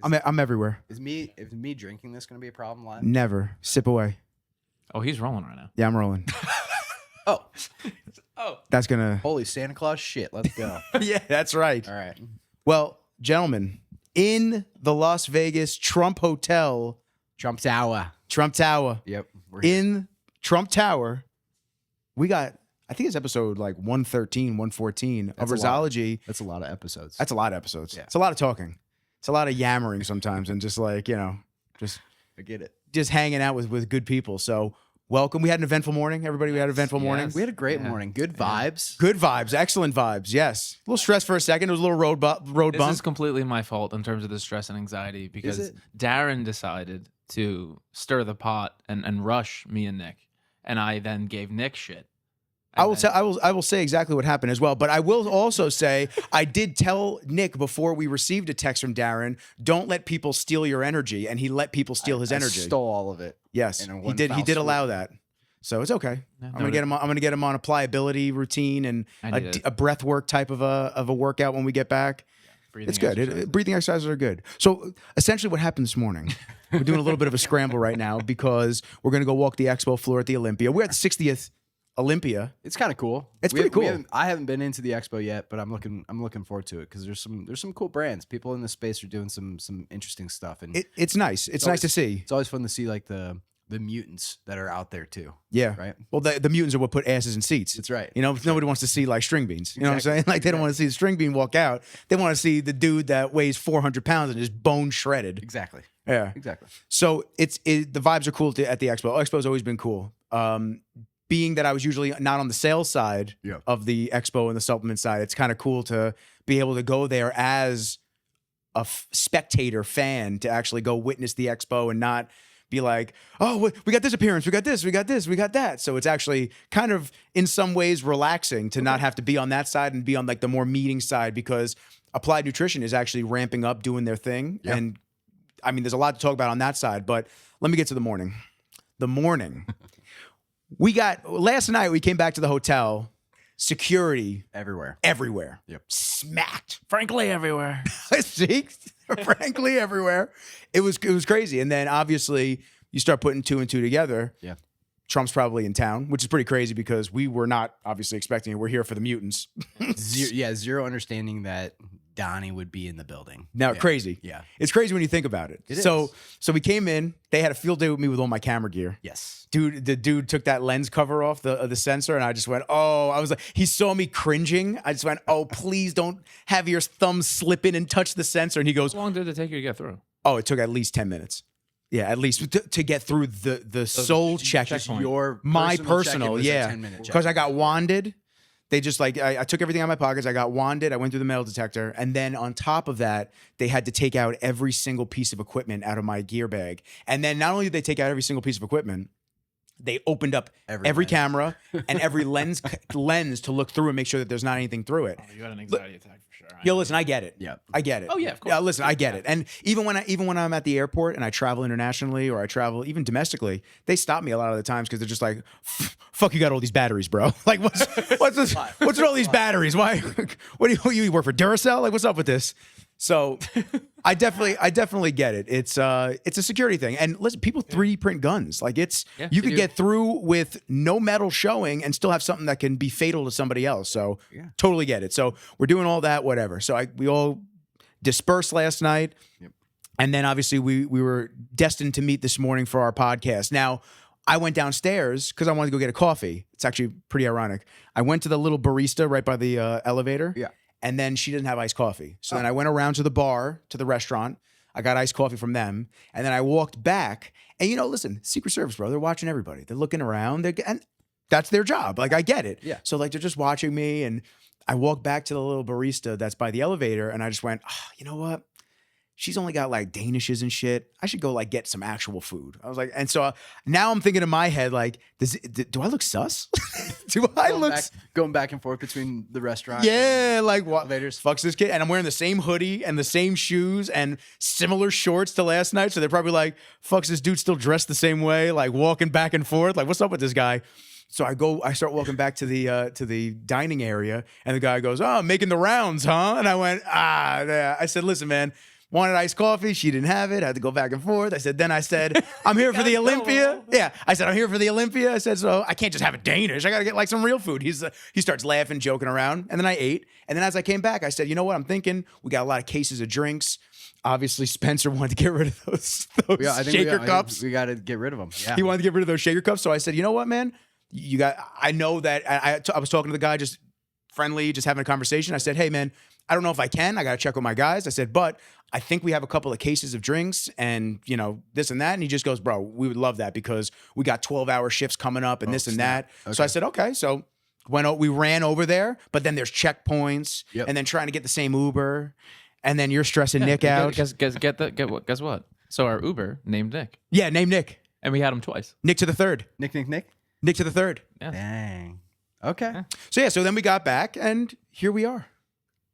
I'm everywhere. Is me drinking this going to be a problem live? Never. Sip away. Oh, he's rolling right now. Yeah, I'm rolling. Oh, That's gonna. holy Santa Claus shit! Let's go. Yeah, that's right. All right. Well, gentlemen, in the Las Vegas Trump Hotel, Trump Tower. Yep. We're here. In Trump Tower, we got. I think it's episode like 113, 114 of Rizzology. That's a lot of episodes. That's a lot of episodes. Yeah. It's a lot of talking. It's a lot of yammering sometimes, and just like just I get it. just hanging out with good people. So welcome. We had an eventful morning. Everybody, we had an eventful morning. We had a great morning. Good vibes. Good vibes, excellent vibes. Yes, a little stressed for a second. It was a little road This bump. is completely my fault in terms of the stress and anxiety because Darin decided to stir the pot and rush me and Nick, and I then gave Nick shit. I will say exactly what happened as well. But I will also say I did tell Nick before we received a text from Darin, don't let people steal your energy, and he let people steal his energy. Stole all of it. Yes, in he did. He did allow that. So it's okay. I'm gonna get him. I'm gonna get him on a pliability routine and a breath work type of a workout when we get back. It's good. Breathing exercises are good. So essentially, what happened this morning? We're doing a little bit of a scramble right now because we're gonna go walk the expo floor at the Olympia. We're at the 60th Olympia. It's kind of cool. It's pretty cool. I haven't been into the expo yet, but I'm looking forward to it because there's some cool brands. People in the space are doing some interesting stuff, and It's nice. It's nice to see. It's always fun to see like the mutants that are out there too. Yeah. Right. Well, the mutants are what put asses in seats. That's right. You know, nobody wants to see like string beans. You know what I'm saying? Like they don't want to see the string bean walk out. They want to see the dude that weighs 400 pounds and is bone shredded. Exactly. Yeah. Exactly. So the vibes are cool at the expo. Expo's always been cool. Being that I was usually not on the sales side of the expo and the supplement side, it's kind of cool to be able to go there as a spectator fan to actually go witness the expo and not be like, oh, we got this appearance, we got this, we got this, we got that. So it's actually kind of in some ways relaxing to not have to be on that side and be on like the more meeting side because Applied Nutrition is actually ramping up doing their thing. Yep. And I mean, there's a lot to talk about on that side, but let me get to the morning. The morning. Last night we came back to the hotel, security everywhere. Yep. Smacked. Frankly, everywhere. See? Frankly, everywhere. It was crazy. And then obviously you start putting two and two together. Yeah. Trump's probably in town, which is pretty crazy because we were not obviously expecting it. We're here for the mutants. Zero understanding that Donnie would be in the building. Now, crazy. Yeah. It's crazy when you think about it. So we came in. They had a field day with me with all my camera gear. Yes. Dude, the dude took that lens cover off the sensor, and I just went, oh, I was like, he saw me cringing. I just went, oh, please don't have your thumb slip in and touch the sensor. And he goes, how long did it take you to get through? Oh, it took at least 10 minutes. Yeah, at least to get through the soul check. My personal, yeah. Because I got wanded. They just like, I took everything out of my pockets. I got wanded. I went through the metal detector. And then on top of that, they had to take out every single piece of equipment out of my gear bag. And then not only did they take out every single piece of equipment, they opened up every camera and every lens to look through and make sure that there's not anything through it. Oh, you got an anxiety attack for sure. Yo, listen, I get it. Yeah, I get it. Oh yeah, of course. Yeah, listen, I get it. And even when I'm at the airport and I travel internationally or I travel even domestically, they stop me a lot of the times because they're just like, "Fuck, you got all these batteries, bro. Like, what's with all these batteries? Why? What do you work for Duracell? Like, what's up with this?" So I definitely get it. It's a security thing. And listen, people 3D print guns. Like you could get through with no metal showing and still have something that can be fatal to somebody else. So totally get it. So we're doing all that, whatever. So we all dispersed last night. Yep. And then obviously we were destined to meet this morning for our podcast. Now, I went downstairs because I wanted to go get a coffee. It's actually pretty ironic. I went to the little barista right by the elevator. Yeah. And then she didn't have iced coffee. So then I went around to the bar, to the restaurant. I got iced coffee from them. And then I walked back. And, listen, Secret Service, bro, they're watching everybody. They're looking around. And that's their job. Like, I get it. Yeah. So, like, they're just watching me. And I walked back to the little barista that's by the elevator. And I just went, oh, you know what? She's only got like Danishes and shit. I should go like get some actual food. I was like, and so now I'm thinking in my head, like, do I look sus? Going back and forth between the restaurant? Yeah, like what? Fucks this kid. And I'm wearing the same hoodie and the same shoes and similar shorts to last night. So they're probably like, fucks this dude still dressed the same way, like walking back and forth. Like, what's up with this guy? So I start walking back to the dining area, and the guy goes, "Oh, making the rounds, huh?" And I went, yeah. I said, "Listen, man, Wanted iced coffee. She didn't have it. I had to go back and forth. Then I said, I'm here for the Olympia. Yeah. I said, I'm here for the Olympia. I said, so I can't just have it Danish. I got to get like some real food. He starts laughing, joking around. And then I ate. And then as I came back, I said, you know what? I'm thinking we got a lot of cases of drinks. Obviously, Spencer wanted to get rid of those shaker cups. We got to get rid of them. Yeah. He wanted to get rid of those shaker cups. So I said, you know what, man? I know that I was talking to the guy, just friendly, just having a conversation. I said, hey, man, I don't know if I can. I got to check with my guys. I said, but I think we have a couple of cases of drinks and, this and that. And he just goes, bro, we would love that because we got 12-hour shifts coming up and this and that. Okay. So I said, okay. So we ran over there, but then there's checkpoints and then trying to get the same Uber. And then you're stressing Nick out. Guess what? So our Uber named Nick. Yeah, named Nick. And we had him twice. Nick to the third. Nick. Nick to the third. Yeah. Dang. Okay. Yeah. So then we got back and here we are.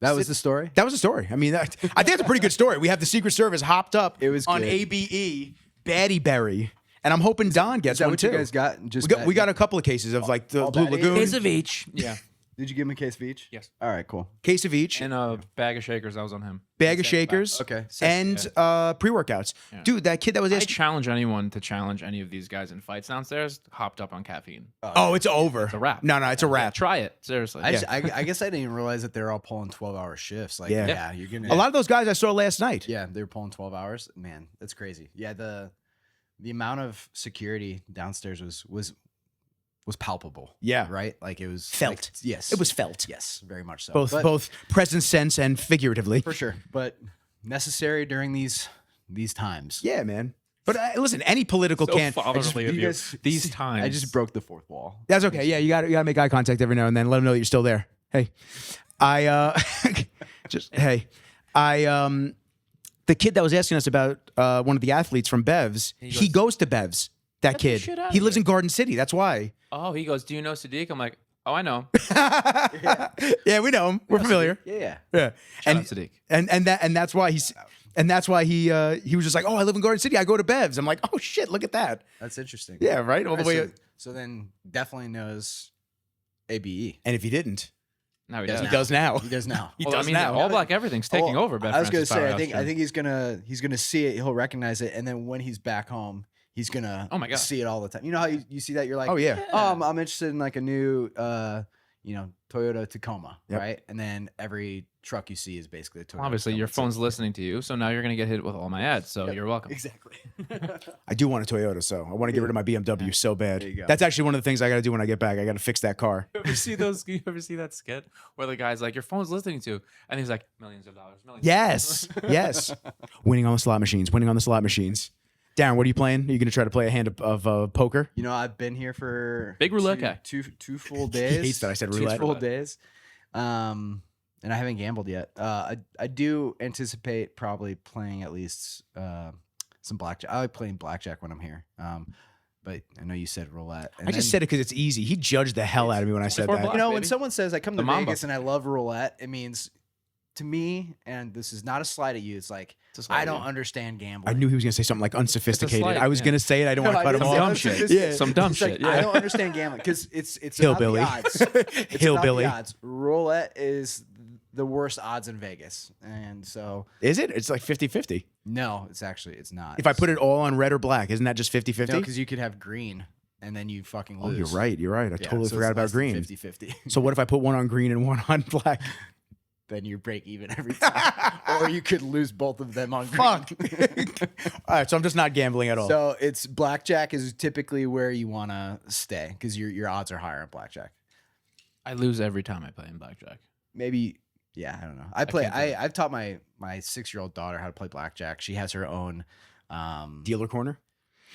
That was the story? That was the story. I mean, I think it's a pretty good story. We have the Secret Service hopped up on good. ABE, Batty Berry. And I'm hoping Don gets one too. You guys got? We got a couple of cases of like the Blue Lagoon. Case of each. Yeah. Did you give him a case of each? Yes. All right, cool. Case of each. And a bag of shakers. That was on him. Bag of shakers. Okay. And pre-workouts. Yeah. Dude, that kid that was I challenge anyone to challenge any of these guys in fights downstairs hopped up on caffeine. Oh, it's over. It's a wrap. No, it's a wrap. Yeah, try it. Seriously. I guess I didn't even realize that they're all pulling 12-hour shifts. Like, yeah, you're gonna. A lot of those guys I saw last night. Yeah, they were pulling 12 hours. Man, that's crazy. Yeah, the amount of security downstairs was palpable. Yeah. Right? Like it was felt. Like, yes. It was felt. Yes, very much so. Both present sense and figuratively. For sure. But necessary during these times. Yeah, man. But listen, any political can't. These times. I just broke the fourth wall. That's okay. Yeah, you got to make eye contact every now and then. Let them know that you're still there. Hey, the kid that was asking us about one of the athletes from Bev's, he goes to Bev's. That kid. He lives in Garden City. That's why. Oh, he goes, do you know Sadiq? I'm like, oh, I know. Yeah, we know him. We're familiar. Yeah. Yeah. Shout out Sadiq. And that's why he was just like, oh, I live in Garden City. I go to Bev's. I'm like, oh shit, look at that. That's interesting. Yeah, right? All the way. So then definitely knows ABE. And if he didn't, now he does now. He does now. He does now. All Black everything's taking over. I was gonna say, I think he's gonna see it. He'll recognize it, and then when he's back home, he's gonna see it all the time. You know how you see that? You're like, oh yeah. I'm interested in like a new Toyota Tacoma, right? And then every truck you see is basically a Toyota. Obviously, Tacoma. your phone's listening to you, so now you're gonna get hit with all my ads. So you're welcome. Exactly. I do want a Toyota, so I want to get rid of my BMW so bad. There you go. That's actually one of the things I got to do when I get back. I got to fix that car. You ever see that skit where the guy's like, your phone's listening to, and he's like, millions of dollars. Yes, yes. Winning on the slot machines. Darin, what are you playing? Are you going to try to play a hand of poker? You know, I've been here for big roulette guy. Two full days. He hates that I said roulette. 2 full days. And I haven't gambled yet. I do anticipate probably playing at least some blackjack. I like playing blackjack when I'm here. But I know you said roulette. I just said it because it's easy. He judged the hell out of me when I said that. You know, when someone says I come to Vegas and I love roulette, it means to me, and this is not a slight at you, it's like I don't understand gambling. I knew he was going to say something like unsophisticated. I was going to say it. I don't want to cut him off. Dumb shit. Yeah. Some dumb shit. I don't understand gambling because it's hillbilly. About the odds. It's hillbilly. about the odds. Roulette is the worst odds in Vegas, and so is it? It's like 50-50. No, it's not. If I put it all on red or black, isn't that just 50-50? No, because you could have green. And then you fucking lose. Oh, you're right. I totally forgot about green. 50-50. So what if I put one on green and one on black? Then you break even every time. Or you could lose both of them on green. Fuck. All right, so I'm just not gambling at all. So it's blackjack is typically where you want to stay because your odds are higher on blackjack. I lose every time I play in blackjack. Maybe, yeah, I don't know. I've taught my 6-year-old daughter how to play blackjack. She has her own dealer corner.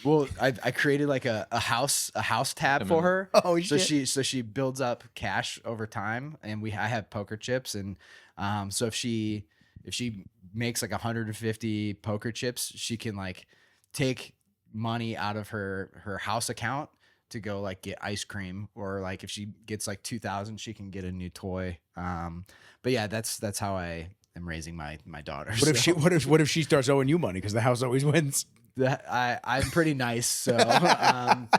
Well, I created like a house tab for her. Oh shit! So she builds up cash over time, and I have poker chips, and so if she makes like 150 poker chips, she can like take money out of her house account to go like get ice cream, or like if she gets like 2,000, she can get a new toy. But yeah, that's how I am raising my daughter. What if she starts owing you money because the house always wins? I'm pretty nice, so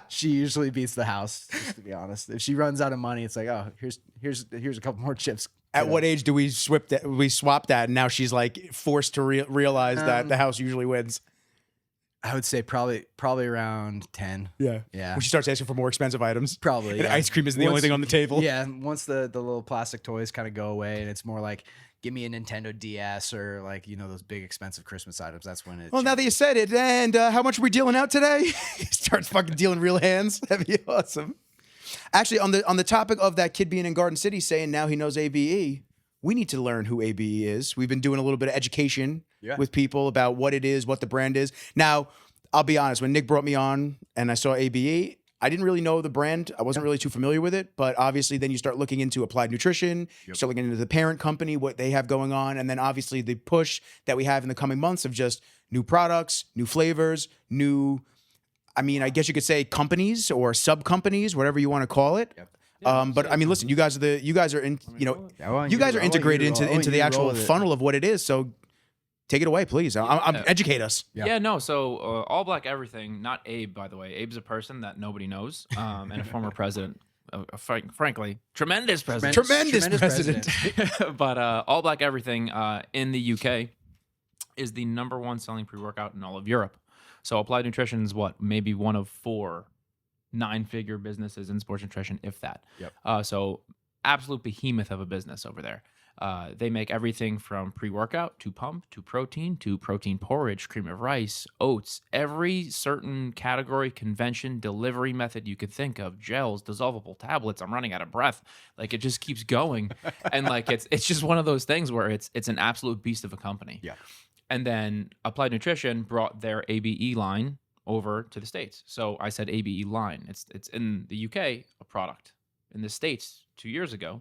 she usually beats the house. Just to be honest, if she runs out of money, it's like, oh, here's a couple more chips. At what age do we swap that? And now she's like forced to realize that the house usually wins. I would say probably around 10. Yeah. Yeah. When she starts asking for more expensive items. Probably. And ice cream isn't the only thing on the table. Yeah. Once the little plastic toys kind of go away and it's more like, give me a Nintendo DS or like, those big expensive Christmas items. That's when it. Well, now that you said it, and how much are we dealing out today? He starts fucking dealing real hands. That'd be awesome. Actually, on the topic of that kid being in Garden City saying now he knows ABE, we need to learn who ABE is. We've been doing a little bit of education with people about what it is, what the brand is. Now, I'll be honest, when Nick brought me on and I saw ABE, I didn't really know the brand. I wasn't really too familiar with it, but obviously then you start looking into Applied Nutrition, you start looking into the parent company, what they have going on, and then obviously the push that we have in the coming months of just new products, new flavors, I guess you could say companies or sub companies, whatever you want to call it. Yep. But I mean, listen, you guys are integrated into the actual funnel of what it is. So take it away, please. Educate us. Yeah, no. So all black everything, not Abe, by the way. Abe's a person that nobody knows, and a former president. Frankly, tremendous president. Tremendous president. But all black everything in the UK is the #1 selling pre-workout in all of Europe. So Applied Nutrition is maybe one of 4 9-figure businesses in sports nutrition, if that. Yep. So absolute behemoth of a business over there. They make everything from pre-workout to pump to protein porridge, cream of rice, oats, every certain category, convention, delivery method you could think of, gels, dissolvable tablets. I'm running out of breath. Like it just keeps going. And like it's just one of those things where it's an absolute beast of a company. Yeah. And then Applied Nutrition brought their ABE line over to the States. So I said ABE line. It's in the UK, a product. In the States 2 years ago.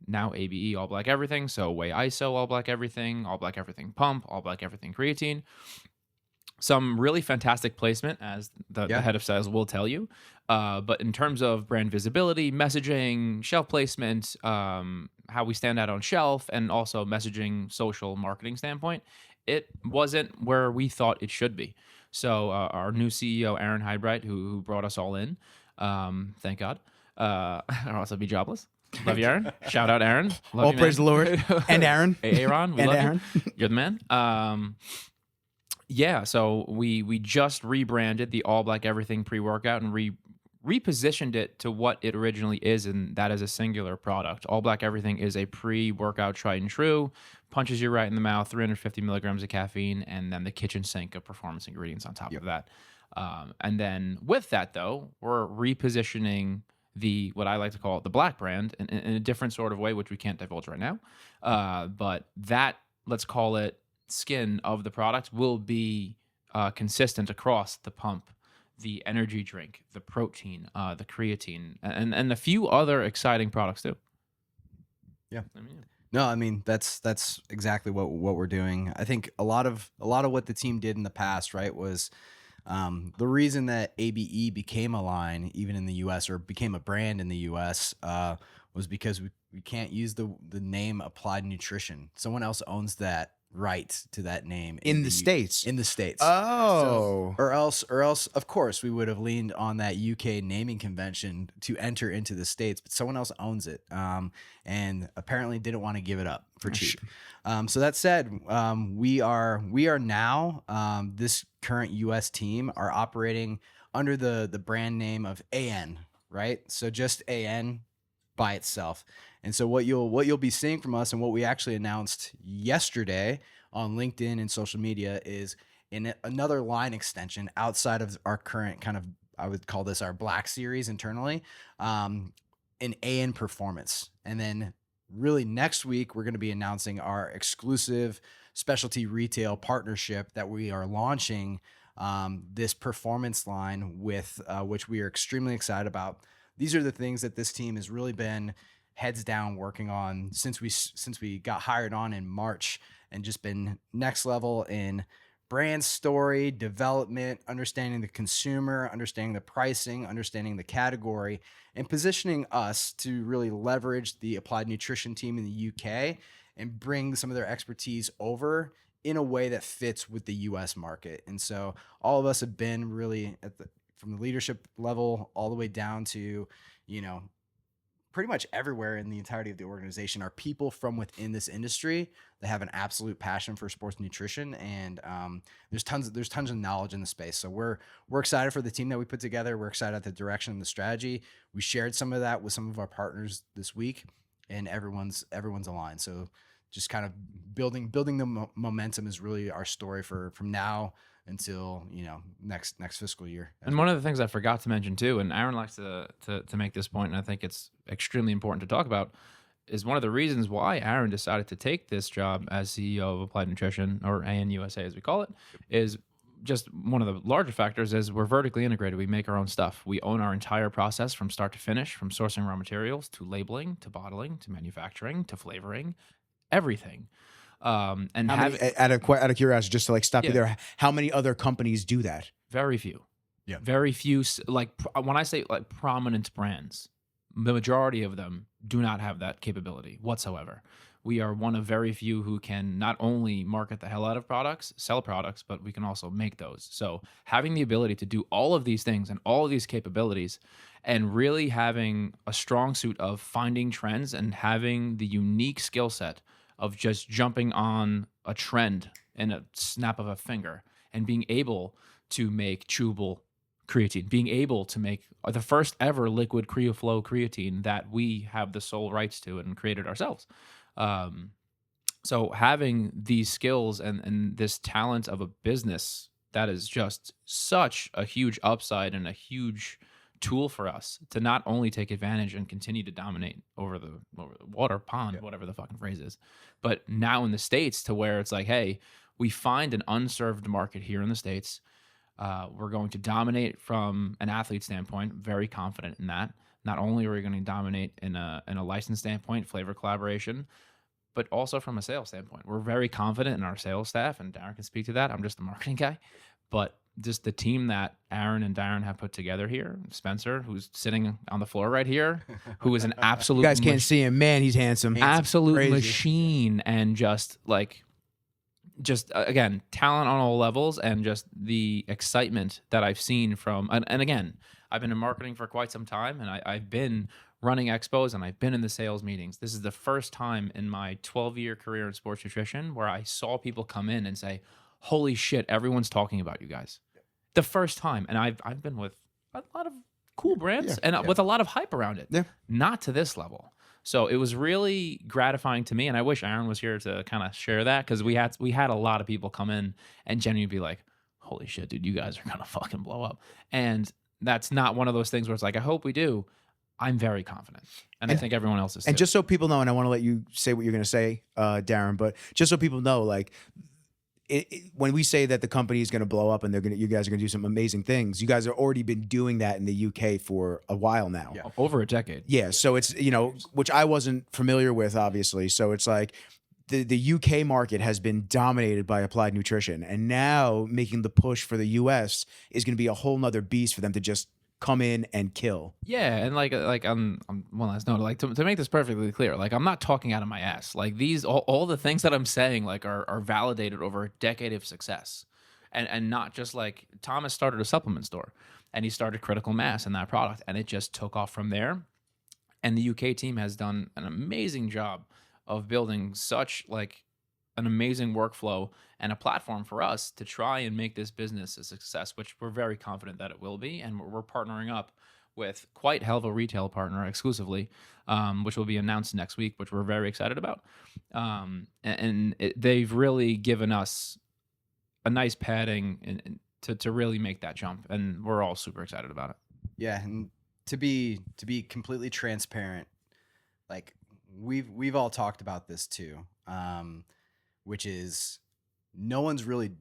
Now ABE, all black everything. So Whey ISO, all black everything pump, all black everything creatine. Some really fantastic placement, as the head of sales will tell you. But in terms of brand visibility, messaging, shelf placement, how we stand out on shelf, and also messaging, social marketing standpoint, it wasn't where we thought it should be. So our new CEO, Aaron Heidbright, who brought us all in, thank God, or else I'd be jobless. Love you, Aaron. Shout out, Aaron. Love All you, praise the Lord. And Aaron. Hey, Aaron. We and love Aaron. you. You're the man. So we just rebranded the All Black Everything pre-workout and repositioned it to what it originally is, and that is a singular product. All Black Everything is a pre-workout tried and true, punches you right in the mouth, 350 milligrams of caffeine, and then the kitchen sink of performance ingredients on top of that. And then with that, though, we're repositioning what I like to call the black brand in a different sort of way, which we can't divulge right now. But that, let's call it, skin of the product will be consistent across the pump, the energy drink, the protein, the creatine, and a few other exciting products too. Yeah. No, I mean that's exactly what we're doing. I think a lot of what the team did in the past, right, was the reason that ABE became a line, even in the U.S., or became a brand in the U.S., was because we can't use the name Applied Nutrition. Someone else owns that right to that name in the States. In the States. Oh. So, or else, of course, we would have leaned on that UK naming convention to enter into the States, but someone else owns it, and apparently didn't want to give it up for cheap. So that said, we are now, this current US team are operating under the brand name of AN, right? So just AN by itself. And so what you'll be seeing from us, and what we actually announced yesterday on LinkedIn and social media, is in another line extension outside of our current kind of, I would call this our Black series internally, in AN Performance. And then really next week, we're going to be announcing our exclusive specialty retail partnership that we are launching, this performance line with, which we are extremely excited about. These are the things that this team has really been heads down working on since we got hired on in March, and just been next level in brand story development, understanding the consumer, understanding the pricing, understanding the category, and positioning us to really leverage the Applied Nutrition team in the UK and bring some of their expertise over in a way that fits with the US market. And so all of us have been really from the leadership level all the way down to, you know, pretty much everywhere in the entirety of the organization are people from within this industry that have an absolute passion for sports nutrition. And there's tons of knowledge in the space. So we're excited for the team that we put together. We're excited at the direction and the strategy. We shared some of that with some of our partners this week, and everyone's aligned. So just kind of building the momentum is really our story from now until, you know, next fiscal year. And one of the things I forgot to mention too, and Aaron likes to make this point, and I think it's extremely important to talk about, is one of the reasons why Aaron decided to take this job as CEO of Applied Nutrition, or ANUSA as we call it, is just one of the larger factors is we're vertically integrated. We make our own stuff. We own our entire process from start to finish, from sourcing raw materials to labeling to bottling to manufacturing to flavoring, everything. And out of curiosity, just to like stop you there, how many other companies do that? Very few. Yeah. Very few. Like when I say like prominent brands, the majority of them do not have that capability whatsoever. We are one of very few who can not only market the hell out of products, sell products, but we can also make those. So having the ability to do all of these things and all of these capabilities, and really having a strong suit of finding trends and having the unique skill set of just jumping on a trend in a snap of a finger and being able to make chewable creatine, being able to make the first ever liquid CreoFlow creatine that we have the sole rights to and created ourselves. So having these skills and this talent of a business, that is just such a huge upside and a huge tool for us to not only take advantage and continue to dominate over the water pond, whatever the fucking phrase is, but now in the States to where it's like, hey, we find an unserved market here in the States. We're going to dominate from an athlete standpoint. Very confident in that. Not only are we going to dominate in a license standpoint, flavor collaboration, but also from a sales standpoint. We're very confident in our sales staff, and Darin can speak to that. I'm just the marketing guy. But just the team that Aaron and Darin have put together here, Spencer, who's sitting on the floor right here, who is an absolute... You guys can't see him. Man, he's handsome. Absolute Crazy. machine, and just again, talent on all levels, and just the excitement that I've seen from, and again, I've been in marketing for quite some time, and I've been running expos, and I've been in the sales meetings. This is the first time in my 12-year career in sports nutrition where I saw people come in and say, holy shit, everyone's talking about you guys. The first time. And I've been with a lot of cool brands with a lot of hype around it. Yeah. Not to this level. So it was really gratifying to me, and I wish Aaron was here to kind of share that, because we had a lot of people come in and genuinely be like, holy shit, dude, you guys are gonna fucking blow up. And that's not one of those things where it's like, I hope we do. I'm very confident, and I think everyone else is too. And just so people know, and I want to let you say what you're going to say, Darin, but just so people know, like, when we say that the company is going to blow up and you guys are going to do some amazing things, you guys have already been doing that in the UK for a while now. Yeah. Over a decade. Yeah. So it's, you know, which I wasn't familiar with, obviously. So it's like the UK market has been dominated by Applied Nutrition, and now making the push for the US is going to be a whole nother beast for them to just come in and kill. Yeah, and like on one last note, like to make this perfectly clear, like I'm not talking out of my ass. Like these all the things that I'm saying like are validated over a decade of success, and not just like Thomas started a supplement store, and he started Critical Mass in that product, and it just took off from there. And the UK team has done an amazing job of building such like an amazing workflow and a platform for us to try and make this business a success, which we're very confident that it will be. And we're partnering up with quite hell of a retail partner exclusively, which will be announced next week, which we're very excited about. They've really given us a nice padding to really make that jump. And we're all super excited about it. Yeah. And to be completely transparent, like we've all talked about this too. Which is no one's really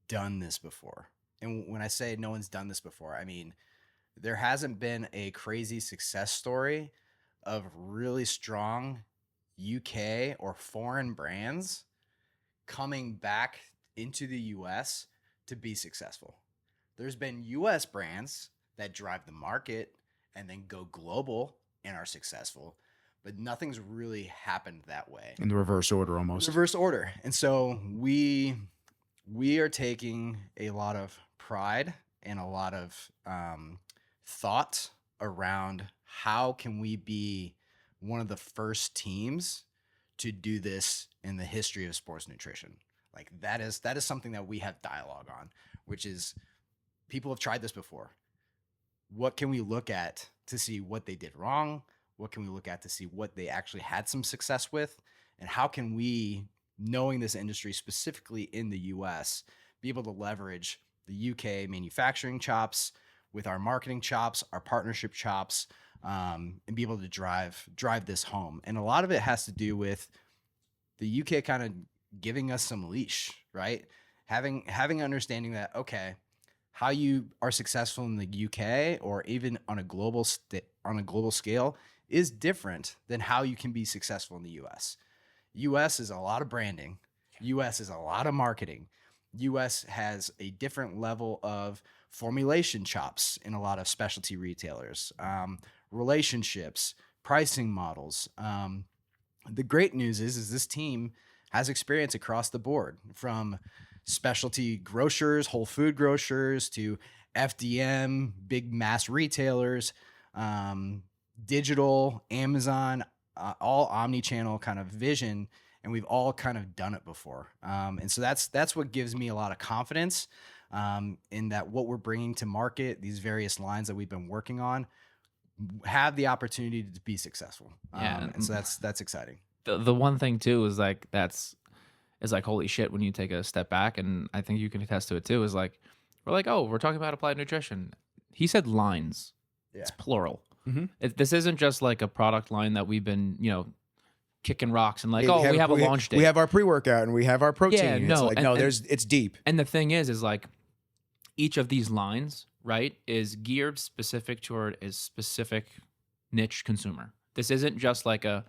done this before. And when I say no one's done this before, I mean, there hasn't been a crazy success story of really strong UK or foreign brands coming back into the US to be successful. There's been US brands that drive the market and then go global and are successful, but nothing's really happened that way. In the reverse order, almost. Reverse order. And so we we are taking a lot of pride and a lot of thought around how can we be one of the first teams to do this in the history of sports nutrition. Like that is something that we have dialogue on, which is people have tried this before. What can we look at to see what they did wrong? What can we look at to see what they actually had some success with? And how can we, knowing this industry specifically in the US, be able to leverage the UK manufacturing chops with our marketing chops, our partnership chops, and be able to drive this home. And a lot of it has to do with the UK kind of giving us some leash, right? Having understanding that, okay, how you are successful in the UK or even on a global scale is different than how you can be successful in the US. US is a lot of branding. US is a lot of marketing. US has a different level of formulation chops in a lot of specialty retailers, relationships, pricing models. The great news is this team has experience across the board, from specialty grocers, whole food grocers, to FDM, big mass retailers, digital, Amazon, all omni-channel kind of vision. And we've all kind of done it before. And so that's what gives me a lot of confidence in that what we're bringing to market, these various lines that we've been working on, have the opportunity to be successful. And so that's exciting. The one thing too is like is like holy shit when you take a step back, and I think you can attest to it too, is like we're like, oh, we're talking about applied nutrition. He said lines. Yeah. It's plural. Mhm. This isn't just like a product line that we've been, kicking rocks and like, we have a launch date. We have our pre-workout and we have our protein. Yeah, no, it's like, it's deep. And the thing is like each of these lines, right, is geared specific toward a specific niche consumer. This isn't just like a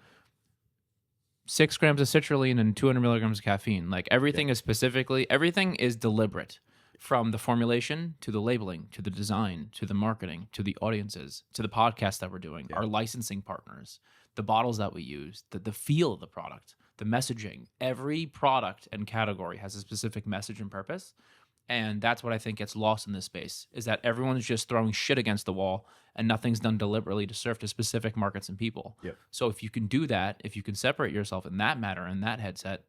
6 grams of citrulline and 200 milligrams of caffeine. Like everything is deliberate, from the formulation to the labeling, to the design, to the marketing, to the audiences, to the podcast that we're doing, our licensing partners, the bottles that we use, the feel of the product, the messaging. Every product and category has a specific message and purpose. And that's what I think gets lost in this space, is that everyone's just throwing shit against the wall and nothing's done deliberately to serve to specific markets and people. Yep. So if you can do that, if you can separate yourself in that matter, in that headset,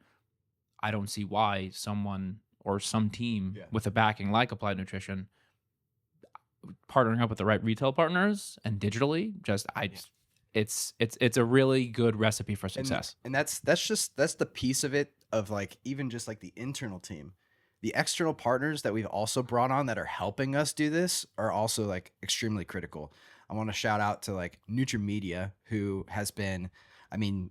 I don't see why someone or some team with a backing like Applied Nutrition, partnering up with the right retail partners and digitally, it's a really good recipe for success. And that's the piece of it, of like even just like the internal team. The external partners that we've also brought on that are helping us do this are also like extremely critical. I want to shout out to like NutriMedia, who has been, I mean,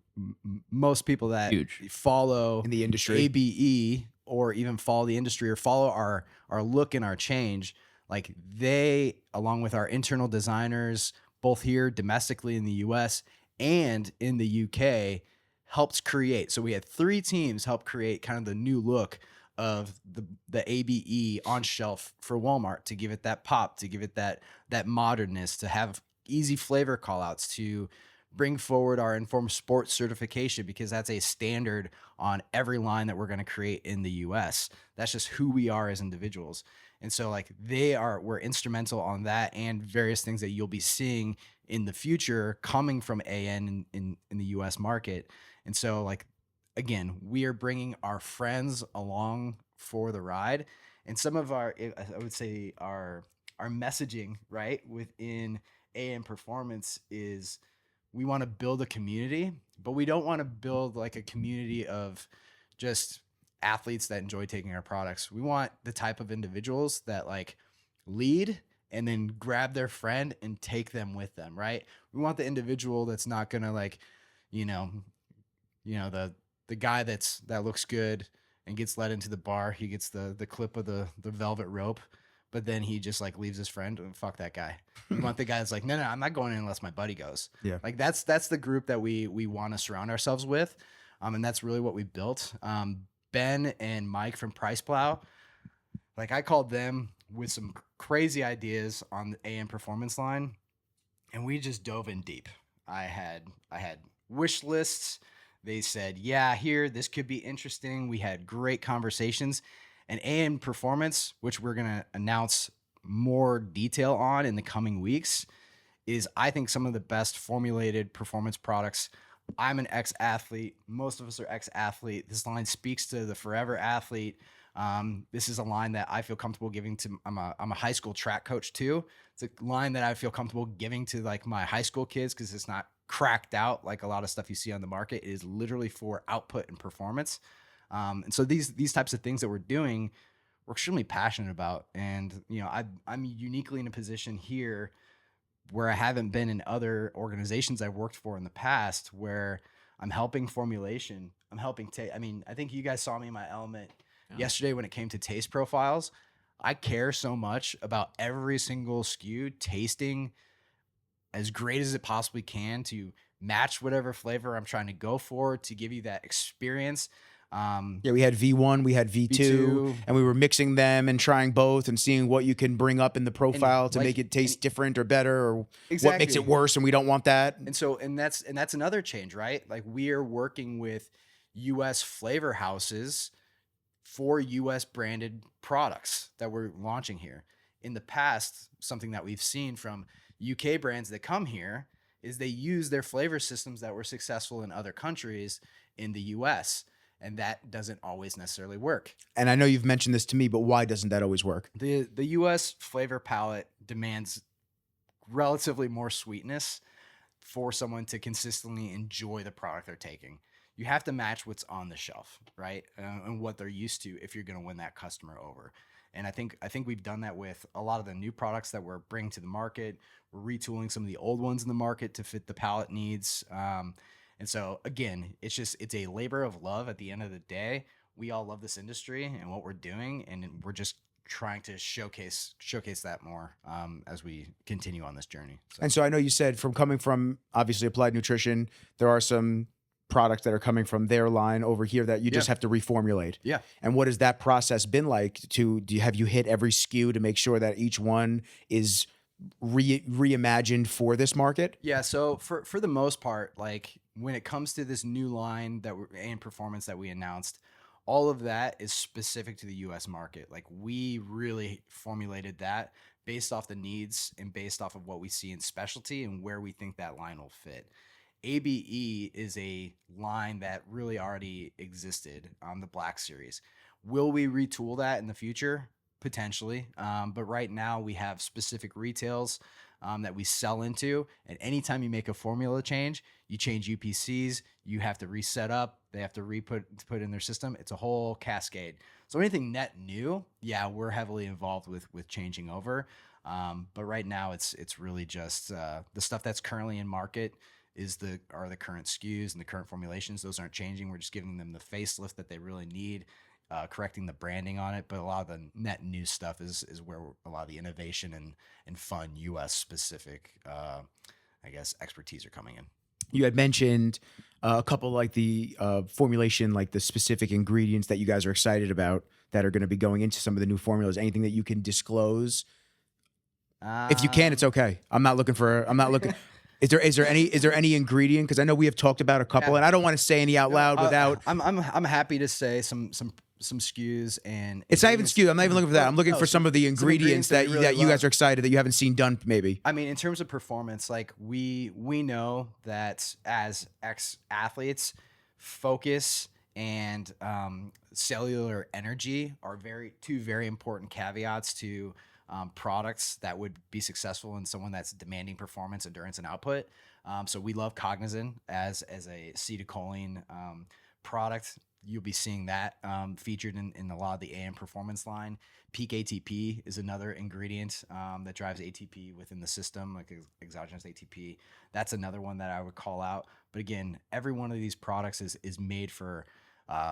most people that follow in the industry, ABE, or even follow the industry or follow our look and our change, like they, along with our internal designers, both here domestically in the US and in the UK, helped create. So we had 3 teams help create kind of the new look of the ABE on shelf for Walmart, to give it that pop, to give it that modernness, to have easy flavor call outs, to bring forward our informed sports certification, because that's a standard on every line that we're going to create in the US. That's just who we are as individuals. And so like we're instrumental on that, and various things that you'll be seeing in the future coming from AN in the US market. And so like, again, we are bringing our friends along for the ride, and some of our, I would say our messaging, right, within AM Performance is we want to build a community, but we don't want to build like a community of just athletes that enjoy taking our products. We want the type of individuals that like lead and then grab their friend and take them with them, right? We want the individual that's not gonna like, the guy that looks good and gets led into the bar. He gets the clip of the velvet rope, but then he just like leaves his friend. And fuck that guy. We want the guy that's like, no, I'm not going in unless my buddy goes. Yeah. Like that's the group that we want to surround ourselves with. And that's really what we built. Ben and Mike from Price Plow, like I called them with some crazy ideas on the AM Performance line, and we just dove in deep. I had wish lists. They said, yeah, this could be interesting. We had great conversations. And AM Performance, which we're going to announce more detail on in the coming weeks, is I think some of the best formulated performance products. I'm an ex-athlete. Most of us are ex-athlete. This line speaks to the forever athlete. This is a line that I feel comfortable giving to. I'm a high school track coach too. It's a line that I feel comfortable giving to like my high school kids because it's not cracked out like a lot of stuff you see on the market. It is literally for output and performance. And so these types of things that we're doing, we're extremely passionate about. And I'm uniquely in a position here where I haven't been in other organizations I've worked for in the past, where I'm helping formulation. I'm helping I think you guys saw me in my element yesterday when it came to taste profiles. I care so much about every single SKU tasting as great as it possibly can to match whatever flavor I'm trying to go for, to give you that experience. We had V1, we had V2, and we were mixing them and trying both and seeing what you can bring up in the profile to make it taste different or better, or what makes it worse, and we don't want that. And that's another change, right? Like, we are working with US flavor houses for US branded products that we're launching here. In the past, something that we've seen from UK brands that come here is they use their flavor systems that were successful in other countries in the US. And that doesn't always necessarily work. And I know you've mentioned this to me, but why doesn't that always work? The US flavor palette demands relatively more sweetness for someone to consistently enjoy the product they're taking. You have to match what's on the shelf, right? And what they're used to if you're going to win that customer over. And I think we've done that with a lot of the new products that we're bringing to the market. We're retooling some of the old ones in the market to fit the palette needs. And so again, it's a labor of love at the end of the day. We all love this industry and what we're doing, and we're just trying to showcase that more as we continue on this journey. And so I know you said coming from obviously Applied Nutrition, there are some products that are coming from their line over here that you just have to reformulate. Yeah. And what has that process been like? Have you hit every SKU to make sure that each one is reimagined for this market? Yeah. So for the most part, like, when it comes to this new line and performance that we announced, all of that is specific to the US market. Like, we really formulated that based off the needs and based off of what we see in specialty and where we think that line will fit. ABE is a line that really already existed on the Black Series. Will we retool that in the future? Potentially. But right now we have specific retails that we sell into. And anytime you make a formula change, you change UPCs, you have to reset up, they have to put in their system. It's a whole cascade. So anything net new, we're heavily involved with changing over. But right now it's really just the stuff that's currently in market are the current SKUs and the current formulations. Those aren't changing. We're just giving them the facelift that they really need, correcting the branding on it. But a lot of the net new stuff is where a lot of the innovation and fun US specific, expertise are coming in. You had mentioned a couple like the formulation, like the specific ingredients that you guys are excited about that are going to be going into some of the new formulas. Anything that you can disclose? If you can, it's okay. I'm not looking. Is there any ingredient? Because I know we have talked about a couple, and I don't want to say any out loud without. I'm happy to say some SKUs, and it's not even SKU. I'm not even looking for that. I'm looking for some of the ingredients that you guys are excited that you haven't seen done. Maybe. I mean, in terms of performance, like we know that as ex-athletes, focus and cellular energy are two very important caveats to products that would be successful in someone that's demanding performance, endurance, and output. So we love Cognition as a acetylcholine product. You'll be seeing that featured in a lot of the AM performance line. Peak ATP is another ingredient that drives ATP within the system, like exogenous ATP. That's another one that I would call out. But again, every one of these products is made for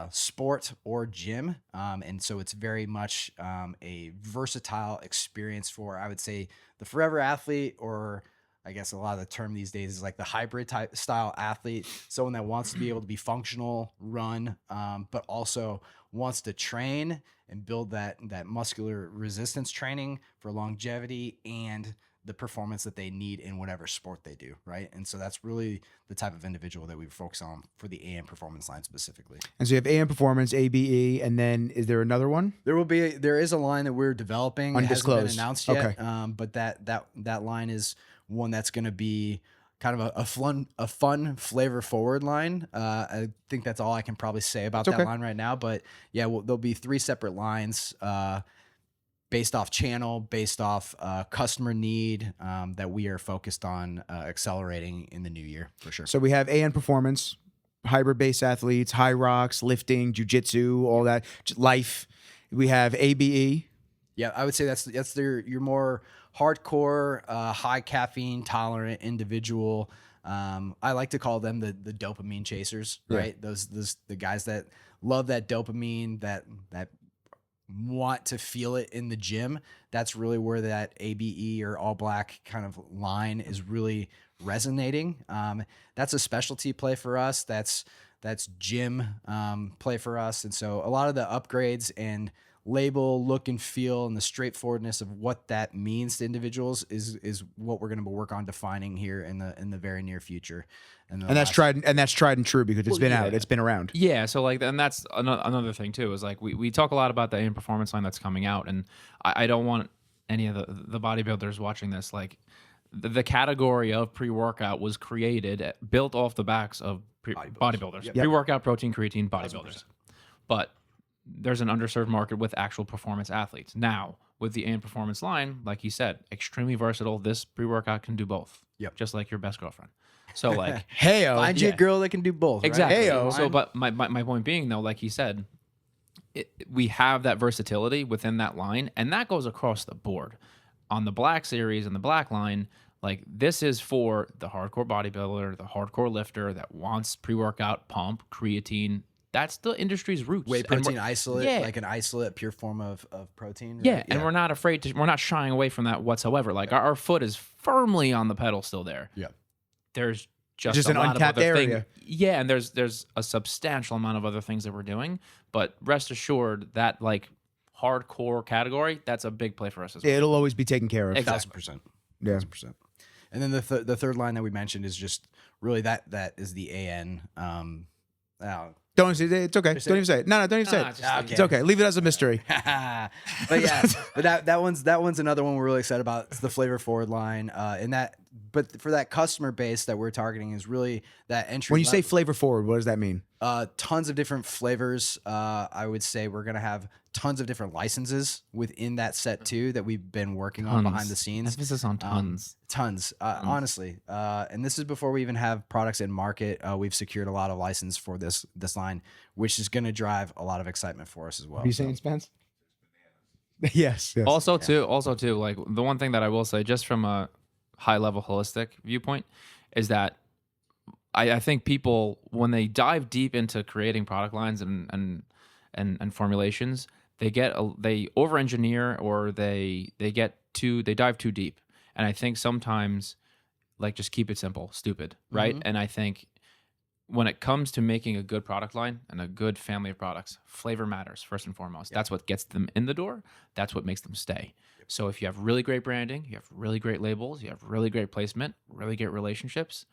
sport or gym. And so it's very much a versatile experience for, I would say, the forever athlete, or I guess a lot of the term these days is like the hybrid type style athlete, someone that wants to be able to be functional, run, but also wants to train and build that muscular resistance training for longevity and the performance that they need in whatever sport they do, right? And so that's really the type of individual that we focus on for the AM performance line specifically. And so you have AM Performance, ABE, and then is there another one? There is a line that we're developing. It hasn't been Undisclosed. announced yet. Okay. But that line is one that's going to be kind of a fun flavor forward line. I think that's all I can probably say about that line right now. But yeah, there'll be 3 separate lines based off channel, based off customer need that we are focused on accelerating in the new year for sure. So we have AN Performance, hybrid-based athletes, high rocks, lifting, jiu-jitsu, all that, life. We have ABE. Yeah, I would say that's your more hardcore, high caffeine tolerant individual. I like to call them the dopamine chasers, right? Those the guys that love that dopamine, that want to feel it in the gym. That's really where that ABE or all black kind of line is really resonating. That's a specialty play for us. That's gym play for us. And so a lot of the upgrades and label, look and feel, and the straightforwardness of what that means to individuals is what we're going to work on defining here in the very near future. And that's tried and true because it's been out. It's been around. Yeah. So like, and that's another thing too, is like we talk a lot about the AM Performance line that's coming out, and I don't want any of the bodybuilders watching this, like the category of pre-workout was created, built off the backs of bodybuilders. Yep. Pre-workout, protein, creatine, bodybuilders. 100%. But there's an underserved market with actual performance athletes. Now, with the AM Performance line, like you said, extremely versatile. This pre-workout can do both. Yep. Just like your best girlfriend. So like, Heyo. Find you a girl that can do both. Exactly. Right? Heyo. So, but my point being though, like he said, we have that versatility within that line, and that goes across the board. On the black series and the black line, like this is for the hardcore bodybuilder, the hardcore lifter that wants pre-workout, pump, creatine. That's the industry's roots. Whey protein isolate, like an isolate, pure form of protein. Right? Yeah, and we're not afraid to, we're not shying away from that whatsoever. Like our foot is firmly on the pedal still there. Yeah. There's just an lot of uncapped other area. Yeah, and there's a substantial amount of other things that we're doing, but rest assured that like hardcore category, that's a big play for us as well. It'll always be taken care of. Exactly. 1,000%. Yeah. 1,000%. And then the third line that we mentioned is just really that is the AN. Don't say it. It's okay. Don't even say it. No, don't even say it. Okay. It's okay. Leave it as a mystery. But yeah, but that one's another one we're really excited about. It's the flavor forward line, and that. But for that customer base that we're targeting is really that entry. When you say flavor forward, what does that mean? Tons of different flavors. I would say we're gonna have tons of different licenses within that set too that we've been working on behind the scenes. Emphasis on tons. Honestly. And this is before we even have products in market. We've secured a lot of license for this line, which is going to drive a lot of excitement for us as well. Are you saying, Spence? Yes. Also too, like the one thing that I will say, just from a high level holistic viewpoint, is that I think people, when they dive deep into creating product lines and formulations, they over engineer, or they dive too deep. And I think sometimes, like, just keep it simple, stupid, right? Mm-hmm. And I think when it comes to making a good product line and a good family of products, flavor matters first and foremost. That's what gets them in the door. That's what makes them stay. So if you have really great branding, you have really great labels, you have really great placement, really great relationships,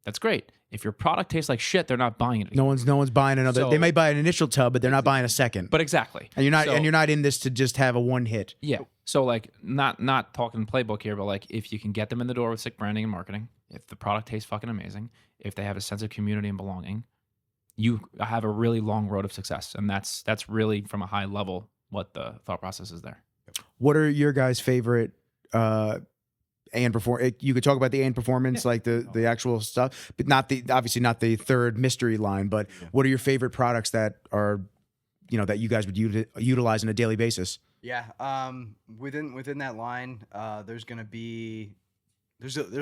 that's great. If your product tastes like shit, they're not buying it anymore. No one's buying another. So, they may buy an initial tub, but they're not buying a second. But exactly. And you're not in this to just have a one hit. Yeah. So like not talking playbook here, but like if you can get them in the door with sick branding and marketing, if the product tastes fucking amazing, if they have a sense of community and belonging, you have a really long road of success. And that's really from a high level what the thought process is there. What are your guys' favorite and perform? You could talk about the and performance, like the actual stuff, but obviously not the third mystery line. But what are your favorite products that are, that you guys would utilize on a daily basis? Yeah. Within that line, there's a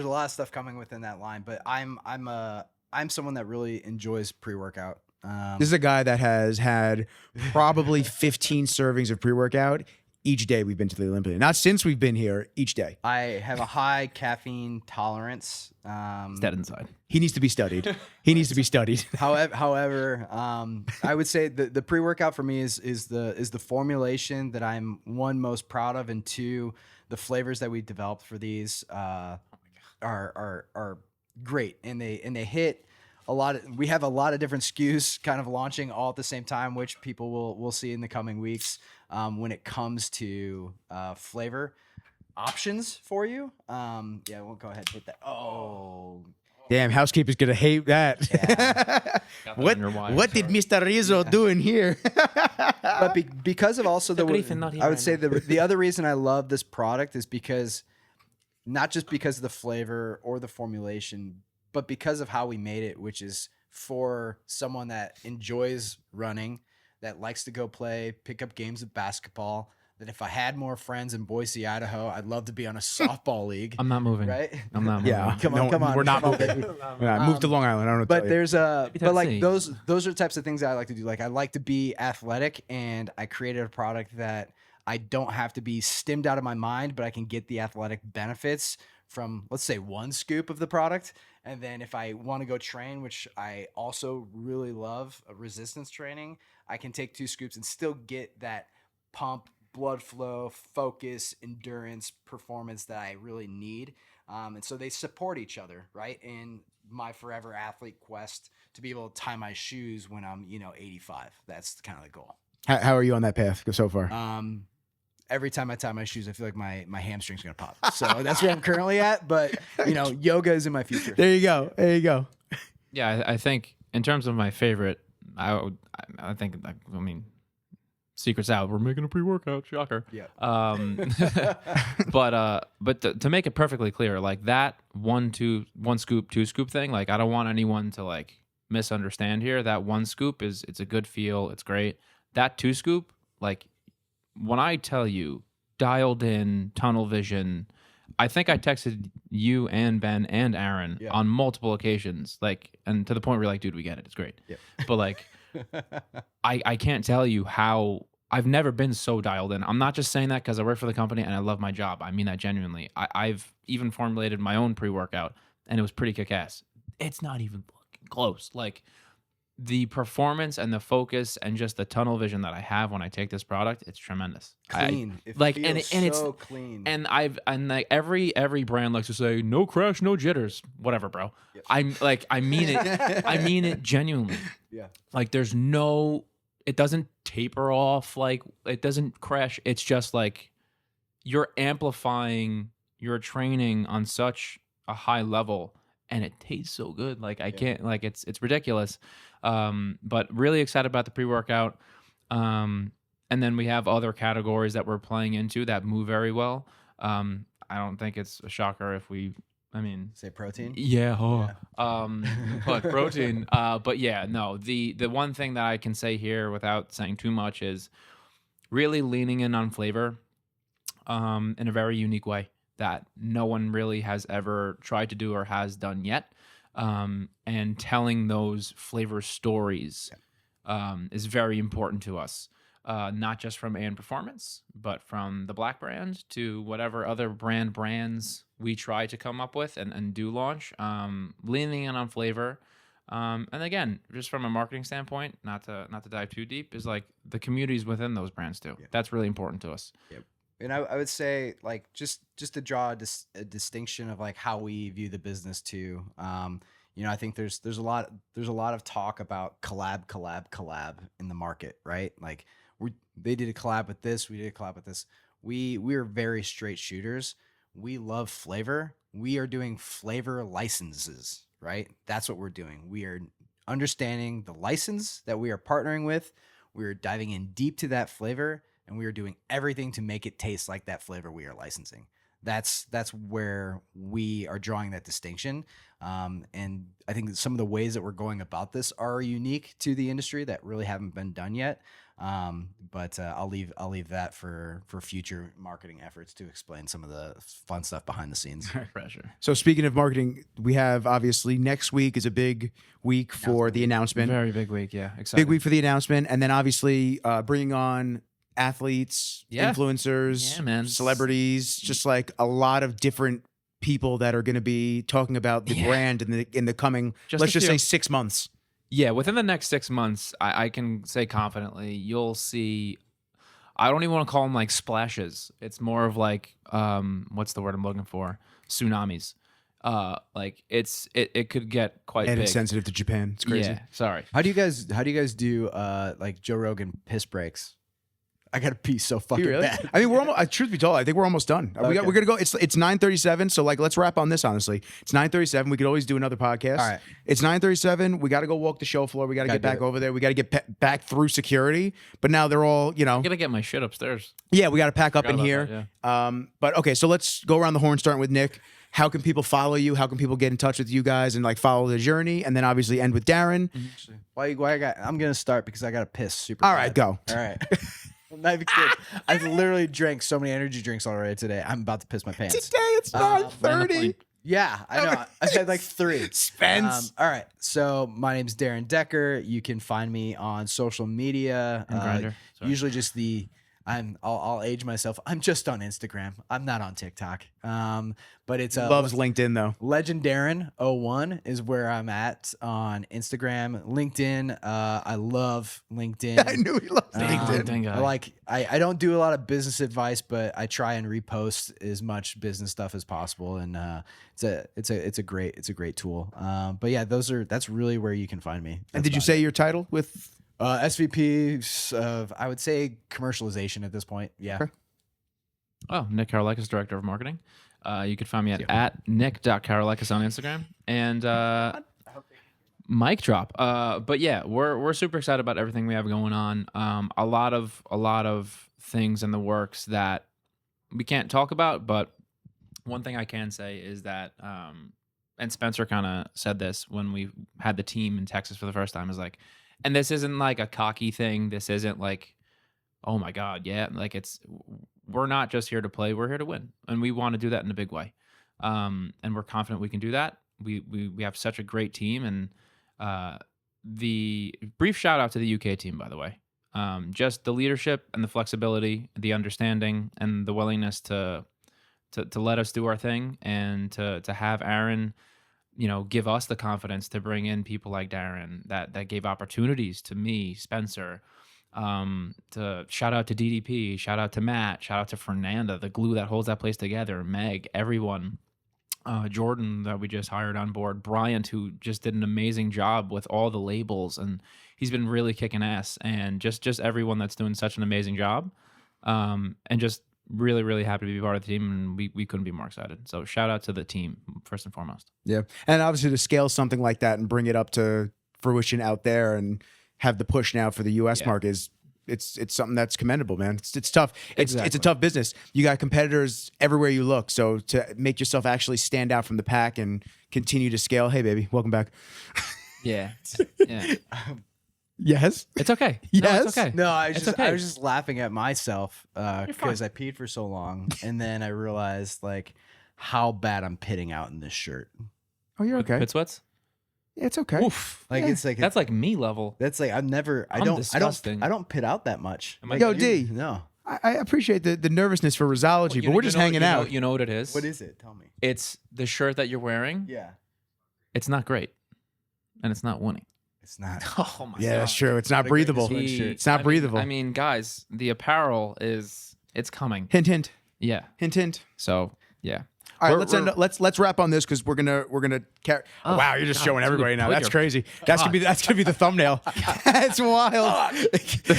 lot of stuff coming within that line, but I'm someone that really enjoys pre-workout. This is a guy that has had probably 15 servings of pre-workout each day we've been to the Olympia. Not since we've been here, each day. I have a high caffeine tolerance. It's dead inside. He needs to be studied. He needs to be studied. However, I would say the pre-workout for me is the formulation that I'm one most proud of, and two, the flavors that we developed for these are great, and they hit a lot of. We have a lot of different SKUs kind of launching all at the same time, which people will see in the coming weeks when it comes to flavor options for you. Yeah, we'll go ahead and hit that. Oh. Damn, housekeeper's gonna hate that. Yeah. What did Mr. Rizzo do in here? But because of also The griffin not here I would right say now. the other reason I love this product is because not just because of the flavor or the formulation, but because of how we made it, which is for someone that enjoys running, that likes to go play, pick up games of basketball. That if I had more friends in Boise, Idaho, I'd love to be on a softball league. I'm not moving. Right? I'm not moving. Yeah, Come on. We're not Come on, moving. baby. Yeah, move to Long Island. I don't know. What to But tell you. there's Maybe but like Tennessee. those are the types of things that I like to do. Like I like to be athletic, and I created a product that I don't have to be stimmed out of my mind, but I can get the athletic benefits from, let's say, one scoop of the product. And then if I want to go train, which I also really love, resistance training, I can take 2 scoops and still get that pump, blood flow, focus, endurance, performance that I really need. And so they support each other, right? In my forever athlete quest to be able to tie my shoes when I'm, 85. That's kind of the goal. How are you on that path so far? Every time I tie my shoes, I feel like my hamstring's gonna pop. So that's where I'm currently at. But yoga is in my future. There you go. There you go. Yeah, I think in terms of my favorite, I mean, secret's out. We're making a pre-workout, shocker. Yeah. But to make it perfectly clear, like that one scoop, 2 scoop thing, like I don't want anyone to like misunderstand here. That 1 scoop it's a good feel, it's great. That 2 scoop, like when I tell you dialed in, tunnel vision, I think I texted you and Ben and Aaron on multiple occasions, like, and to the point where you're like, dude, we get it, it's great. Yep. But like, I can't tell you how I've never been so dialed in. I'm not just saying that because I work for the company and I love my job. I mean that genuinely. I've even formulated my own pre-workout and it was pretty kick-ass. It's not even fucking close. Like the performance and the focus and just the tunnel vision that I have when I take this product, it's tremendous. Clean. It like feels and it's so clean. And like every brand likes to say no crash, no jitters, whatever, bro. Yep. I mean it. I mean it genuinely. Yeah. Like there's no, it doesn't taper off, like it doesn't crash. It's just like you're amplifying your training on such a high level and it tastes so good. Like I can't, like it's ridiculous. But really excited about the pre-workout. And then we have other categories that we're playing into that move very well. I don't think it's a shocker if say protein. Yeah. But protein. But yeah, no, the one thing that I can say here without saying too much is really leaning in on flavor, in a very unique way that no one really has ever tried to do or has done yet. And telling those flavor stories, is very important to us. Not just from And Performance, but from the Black brand to whatever other brands we try to come up with and do launch. Leaning in on flavor. And again, just from a marketing standpoint, not to dive too deep, is like the communities within those brands too. Yeah. That's really important to us. Yep. And I would say like just to draw a distinction of like how we view the business too. I think there's a lot of talk about collab in the market, right? Like they did a collab with this, we did a collab with this. We're very straight shooters. We love flavor. We are doing flavor licenses, right? That's what we're doing. We are understanding the license that we are partnering with. We are diving in deep to that flavor, and we are doing everything to make it taste like that flavor we are licensing. That's where we are drawing that distinction. And I think that some of the ways that we're going about this are unique to the industry that really haven't been done yet. But I'll leave that for future marketing efforts to explain some of the fun stuff behind the scenes. Pressure. So speaking of marketing, we have obviously next week is a big week for the announcement. Very big week, yeah. Excited. Big week for the announcement. And then obviously bringing on athletes, Yeah. influencers, Yeah, man. celebrities, just like a lot of different people that are going to be talking about the brand in the coming, Just let's a just few. say 6 months. Yeah, within the next 6 months, I can say confidently, you'll see. I don't even want to call them like splashes. It's more of like, what's the word I'm looking for? Tsunamis. Like it could get quite And big. it's sensitive to Japan. It's crazy. Yeah, sorry. How do you guys do like Joe Rogan piss breaks? I gotta pee so fucking Really? bad. I mean, we're almost. Truth be told, I think we're almost done. Okay. We're gonna go. It's 9:37. So like, let's wrap on this. Honestly, it's 9:37. We could always do another podcast. All right. It's 9:37. We got to go walk the show floor. We got to Gotta get do back it. over there. We got to get back through security. But now they're all, I gotta get my shit upstairs. yeah. We got to pack up Forgot in about here. that, But okay, so let's go around the horn, starting with Nick. How can people follow you? How can people get in touch with you guys and like follow the journey? And then obviously end with Darin. Why I'm gonna start because I gotta piss super. All bad. right, go. All right. I'm not even kidding. I've literally drank so many energy drinks already today. I'm about to piss my pants. Today it's Land the 9:30. plane. Yeah, I know. I've had like 3. Spence. All right. So my name's Darin Decker. You can find me on social media. And Grindr. Sorry. Usually just I'll age myself. I'm just on Instagram. I'm not on TikTok. But it's Loves LinkedIn though. Legendarin01 is where I'm at on Instagram, LinkedIn. I love LinkedIn. I knew he loved LinkedIn. LinkedIn. I don't do a lot of business advice, but I try and repost as much business stuff as possible, and it's a great tool. But yeah, that's really where you can find me. And That's did you about say your title with? SVP of, I would say, commercialization at this point? Yeah. Okay. Oh, Nick Karalekas, Director of Marketing. You can find me at nick.karalekas on Instagram. And mic drop. But yeah, we're super excited about everything we have going on. A lot of things in the works that we can't talk about, but one thing I can say is that and Spencer kind of said this when we had the team in Texas for the first time, is like, and this isn't like a cocky thing. This isn't like, oh my God, yeah. Like we're not just here to play. We're here to win. And we want to do that in a big way. And we're confident we can do that. We have such a great team. And the brief shout out to the UK team, by the way. Just the leadership and the flexibility, the understanding and the willingness to let us do our thing, and to have Aaron, give us the confidence to bring in people like Darin that gave opportunities to me, Spencer, to shout out to DDP, shout out to Matt, shout out to Fernanda, the glue that holds that place together, Meg, everyone, Jordan that we just hired on board, Bryant, who just did an amazing job with all the labels, and he's been really kicking ass, and just everyone that's doing such an amazing job, and just really, really happy to be part of the team, and we couldn't be more excited. So shout out to the team first and foremost. Yeah, and obviously to scale something like that and bring it up to fruition out there and have the push now for the U.S. market is it's something that's commendable, man. It's tough. It's a tough business. You got competitors everywhere you look. So to make yourself actually stand out from the pack and continue to scale. Hey, baby, welcome back. Yeah. Yes. It's okay. Yes. No, it's okay. No, I okay. was just laughing at myself fine. because I peed for so long, and then I realized like how bad I'm pitting out in this shirt. Oh, you're okay. Pit sweats? Yeah, it's okay. Oof. Like it's like That's like me level. that's like I'm I disgusting. don't pit out that much. Am I Yo, you- D. No. I appreciate the nervousness for Rizzology, but we're just hanging out. You know what it is? What is it? Tell me. It's the shirt that you're wearing. Yeah. It's not great, and it's not winning. It's not. Oh my Yeah, god. that's true. It's not What a great breathable. sweatshirt. It's not breathable. I mean, guys, the apparel it's coming. Hint, hint, Yeah. hint, hint. So yeah. All right, We're- let's wrap on this because we're gonna carry. Oh, wow, you're just God, showing dude, everybody now. put That's your- crazy. That's gonna be the thumbnail. That's wild.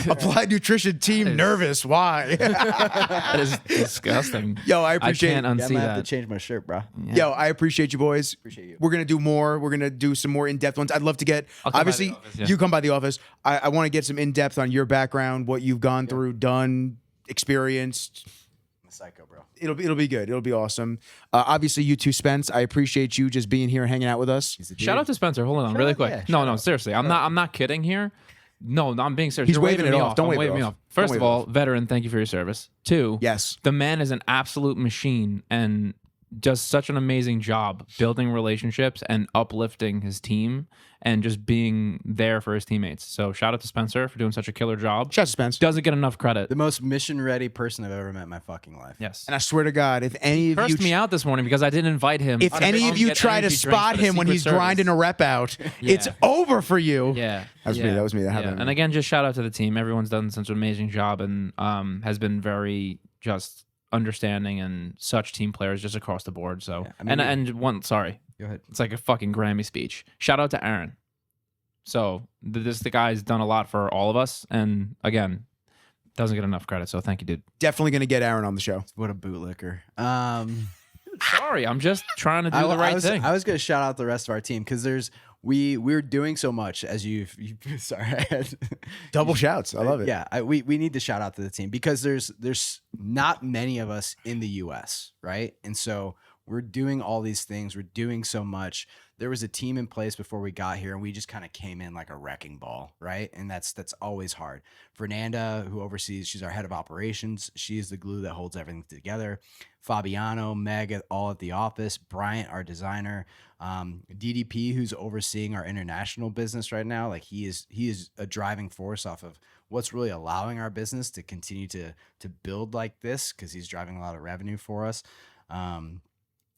Applied Nutrition team is- nervous. Why? That is disgusting. Yo, I I appreciate. can't Yeah, I'm unsee gonna have to that. change my shirt, bro. Yeah. Yo, I appreciate you boys. Appreciate you. We're gonna do more. We're gonna do some more in-depth ones. I'd love to get. I'll come by the Obviously, office, yeah. you come by the office. I want to get some in-depth on your background, what you've gone through, done, experienced. I'm a psycho, bro. It'll be good. It'll be awesome. Obviously, you too, Spence. I appreciate you just being here, hanging out with us. He's a Shout out to Spencer. Hold on, Shout really out, quick. yeah, No, shout no, out. seriously. I'm not kidding here. No, I'm being serious. He's You're waving it me off. Don't I'm wave it waving me off. off. First Don't of wave it all, veteran, thank you for your service. Two, Yes. the man is an absolute machine, and does such an amazing job building relationships and uplifting his team and just being there for his teammates. So shout out to Spencer for doing such a killer job. Shout out to Spence. Doesn't get enough credit. The most mission ready person I've ever met in my fucking life. Yes. And I swear to God, if any of you Cursed me out this morning because I didn't invite him. if any of you try to spot him when he's grinding a rep out, it's over for you. Yeah. That was me. That happened. And again, just shout out to the team. Everyone's done such an amazing job and has been very just understanding and such team players just across the board. So sorry. Go ahead. It's like a fucking Grammy speech. Shout out to Aaron. So the guy's done a lot for all of us, and again, doesn't get enough credit. So thank you, dude. Definitely gonna get Aaron on the show. What a bootlicker. Sorry, I'm just trying to do the right thing. I was gonna shout out the rest of our team because we're doing so much as you sorry. I had Double shouts. I love it. Yeah, we need to shout out to the team because there's not many of us in the U.S. right, and so we're doing all these things. We're doing so much. There was a team in place before we got here, and we just kind of came in like a wrecking ball, right? And that's always hard. Fernanda, who oversees, she's our head of operations. She's the glue that holds everything together. Fabiano, Meg, all at the office. Bryant, our designer. DDP, who's overseeing our international business right now. Like he is a driving force off of what's really allowing our business to continue to build like this because he's driving a lot of revenue for us.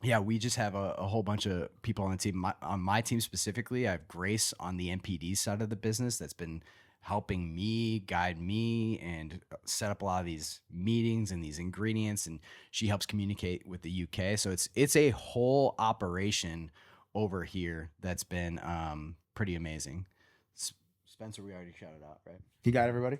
Yeah, we just have a whole bunch of people on the team. On my team specifically, I have Grace on the MPD side of the business that's been helping me, guide me, and set up a lot of these meetings and these ingredients. And she helps communicate with the UK. So it's a whole operation over here that's been pretty amazing. Spencer, we already shouted out, right? You got everybody?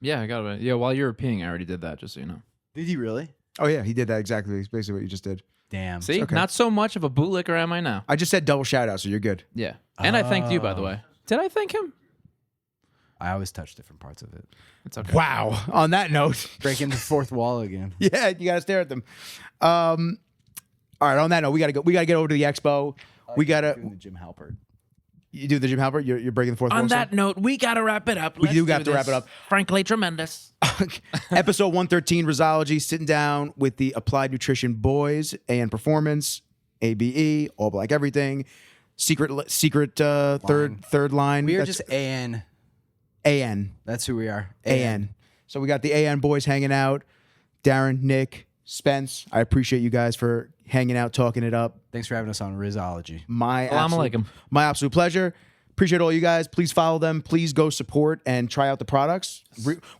Yeah, I got it. Yeah, while you were peeing, I already did that, just so you know. Did he really? Oh yeah, he did that exactly. It's basically what you just did. Damn. See, okay. Not so much of a bootlicker am I now. I just said double shout out, so you're good. Yeah. And I thanked you, by the way. Did I thank him? I always touch different parts of it. It's okay. Wow. On that note, Breaking the fourth wall again. yeah, you gotta stare at them. All right. On that note, we gotta go. We gotta get over to the expo. We gotta doing the Jim Halpert. You do the Jim Halpert. You're breaking the fourth wall. On that note, we got to wrap it up. We do have to wrap it up. Frankly, tremendous. Episode 113, Rizzology, sitting down with the Applied Nutrition boys, AN Performance, ABE, All Black Everything, secret third line. We are just AN. AN. That's who we are. AN. So we got the AN boys hanging out. Darin, Nick, Spence. I appreciate you guys for hanging out, talking it up. Thanks for having us on Rizzology. My Assalamu absolute pleasure. Appreciate all you guys. Please follow them. Please go support and try out the products.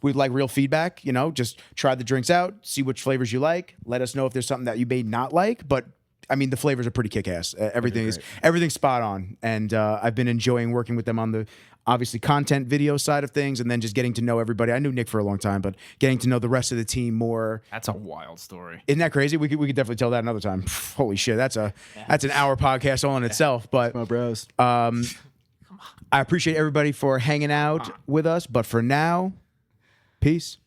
We'd like real feedback. Just try the drinks out, see which flavors you like. Let us know if there's something that you may not like. But I mean, the flavors are pretty kick-ass. Everything's spot on. And I've been enjoying working with them on the obviously content video side of things, and then just getting to know everybody. I knew Nick for a long time, but getting to know the rest of the team more. That's a wild story. Isn't that crazy? We could definitely tell that another time. Holy shit, that's an hour podcast all in itself. But My bros. I appreciate everybody for hanging out with us. But for now, peace.